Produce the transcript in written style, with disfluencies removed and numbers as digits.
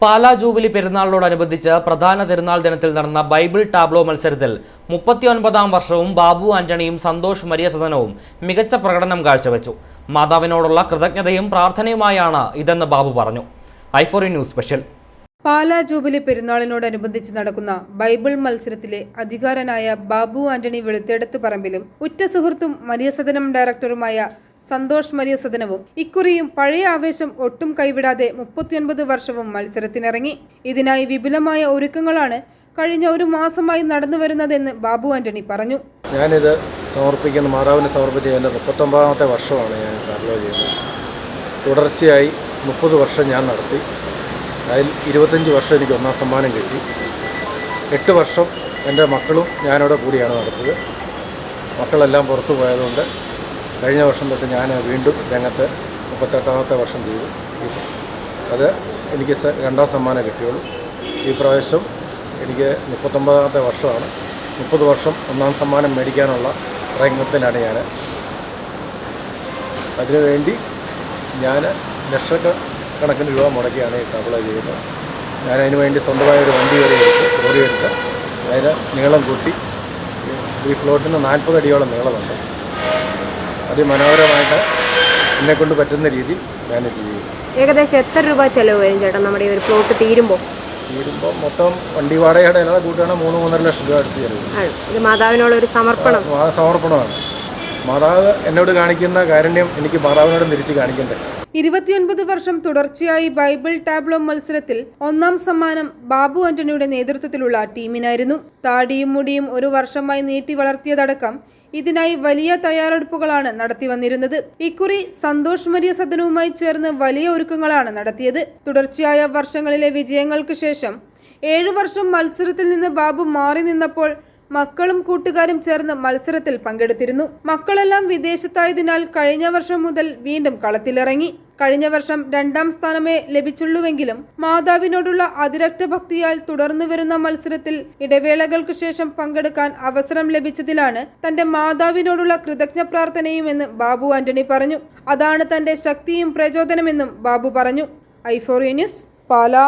Pala jubilee പെരുന്നാളിനോടനുബന്ധിച്ച് പ്രധാന തിരുനാൾ ദിനത്തിൽ നടന്ന ബൈബിൾ ടാബ്ലോ മത്സരത്തിൽ 39ാം വർഷവും ബാബു ആന്റണിയും സന്തോഷ് മരിയസദനവും മികച്ച പ്രകടനം കാഴ്ചവെച്ചു. മാതാവിനോടുള്ള കൃതജ്ഞതയും പ്രാർത്ഥനയുമായാണ് ഇതെന്ന് ബാബു പറഞ്ഞു. i4 news special. Pala jubilee പെരുന്നാളിനോടനുബന്ധിച്ച് നടക്കുന്ന ബൈബിൾ മത്സരത്തിലെ അധികാരനായ ബാബു ആന്റണി വെളുത്തേടത്ത് പറമ്പിലും ഉറ്റ സുഹൃത്തും മരിയസദനം ഡയറക്ടറുമായ സന്തോഷ് മരിയസദനവും ഇക്കുറിയും പഴയ ആവേശം ഒട്ടും കൈവിടാതെ 39 വർഷവും മത്സരത്തിനിറങ്ങി. ഇതിനായി വിപുലമായ ഒരുക്കങ്ങളാണ് കഴിഞ്ഞ ഒരു മാസമായി നടന്നു വരുന്നതെന്ന് ബാബു ആന്റണി പറഞ്ഞു. ഞാനിത് സമർപ്പിക്കുന്ന മാതാവിന് സമർപ്പിച്ച എൻ്റെ 39ാമത്തെ വർഷമാണ് ഞാൻ ടാബ്ലോ ചെയ്യുന്നത്. തുടർച്ചയായി 30 വർഷം ഞാൻ നടത്തി. അതിൽ 25 വർഷം എനിക്ക് ഒന്നാം സമ്മാനം കിട്ടി. 8 വർഷം എൻ്റെ മക്കളും ഞാനവിടെ കൂടിയാണ് നടത്തിയത്. മക്കളെല്ലാം പുറത്തു പോയതുകൊണ്ട് കഴിഞ്ഞ വർഷം തൊട്ട് ഞാൻ വീണ്ടും രംഗത്ത് 38ാമത്തെ വർഷം ചെയ്തു. അത് എനിക്ക് 2ാം സമ്മാനം കിട്ടിയുള്ളൂ. ഈ പ്രാവശ്യം എനിക്ക് 39ാമത്തെ വർഷമാണ്. 30 വർഷം ഒന്നാം സമ്മാനം മേടിക്കാനുള്ള പ്രയത്നത്തിലാണ് ഞാൻ. അതിനുവേണ്ടി ഞാൻ ലക്ഷക്കണക്കിന് രൂപ മുടക്കിയാണ് ഈ ടാബ്ലോ ചെയ്യുന്നത്. ഞാനതിന് വേണ്ടി സ്വന്തമായ ഒരു വണ്ടി വരെ ഓടിയെടുത്ത് അതിന് നീളം കൂട്ടി. ഈ ഫ്ലോട്ടിന് 40 അടിയോളം നീളമുണ്ട്. അതിമനോഹരമായിട്ട് എന്നെക്കൊണ്ട് പറ്റുന്ന രീതിയിൽ ഞാൻ ചെയ്യും. ഏകദേശം എത്ര രൂപ ചിലവ് വരും ചേട്ടാ നമ്മുടെ ഈ ഒരു പ്ലോട്ട് തീരുമ്പോൾ? മൊത്തം വണ്ടി വാടകയുടെ എല്ലാം കൂട്ടുകയാണെങ്കിൽ 3-3.5 ലക്ഷം രൂപ അടുത്ത് ചിലവ്. ഇത് മാതാവിനുള്ള ഒരു സമർപ്പണമാണ്. മാതാവ് എന്നോട് കാണിക്കുന്ന കാരുണ്യം എനിക്ക് മാതാവിനോടും തിരിച്ച് കാണിക്കണ്ടേ. 29 വർഷം തുടർച്ചയായി ബൈബിൾ ടാബ്ലോ മത്സരത്തിൽ 1ാം സമ്മാനം ബാബു ആന്റണിയുടെ നേതൃത്വത്തിലുള്ള ടീമിനായിരുന്നു. താടിയും മുടിയും ഒരു വർഷമായി നീട്ടി വളർത്തിയതടക്കം ഇതിനായി വലിയ തയ്യാറെടുപ്പുകളാണ് നടത്തി വന്നിരുന്നത്. ഇക്കുറി സന്തോഷ് മരിയസദനവുമായി ചേർന്ന് വലിയ ഒരുക്കങ്ങളാണ് നടത്തിയത്. തുടർച്ചയായ വർഷങ്ങളിലെ വിജയങ്ങൾക്ക് ശേഷം 7 വർഷം മത്സരത്തിൽ നിന്ന് ബാബു മാറി നിന്നപ്പോൾ മക്കളും കൂട്ടുകാരും ചേർന്ന് മത്സരത്തിൽ പങ്കെടുത്തിരുന്നു. മക്കളെല്ലാം വിദേശത്തായതിനാൽ കഴിഞ്ഞ വർഷം മുതൽ വീണ്ടും കളത്തിലിറങ്ങി. കഴിഞ്ഞ വർഷം 2ാം സ്ഥാനമേ ലഭിച്ചുള്ളൂവെങ്കിലും മാതാവിനോടുള്ള അതിരക്ത ഭക്തിയാൽ തുടർന്നു വരുന്ന മത്സരത്തിൽ ഇടവേളകൾക്ക് ശേഷം പങ്കെടുക്കാൻ അവസരം ലഭിച്ചതിലാണ് തന്റെ മാതാവിനോടുള്ള കൃതജ്ഞ പ്രാർത്ഥനയുമെന്ന് ബാബു ആന്റണി പറഞ്ഞു. അതാണ് തന്റെ ശക്തിയും പ്രചോദനമെന്നും ബാബു പറഞ്ഞു. i4 news, Pala.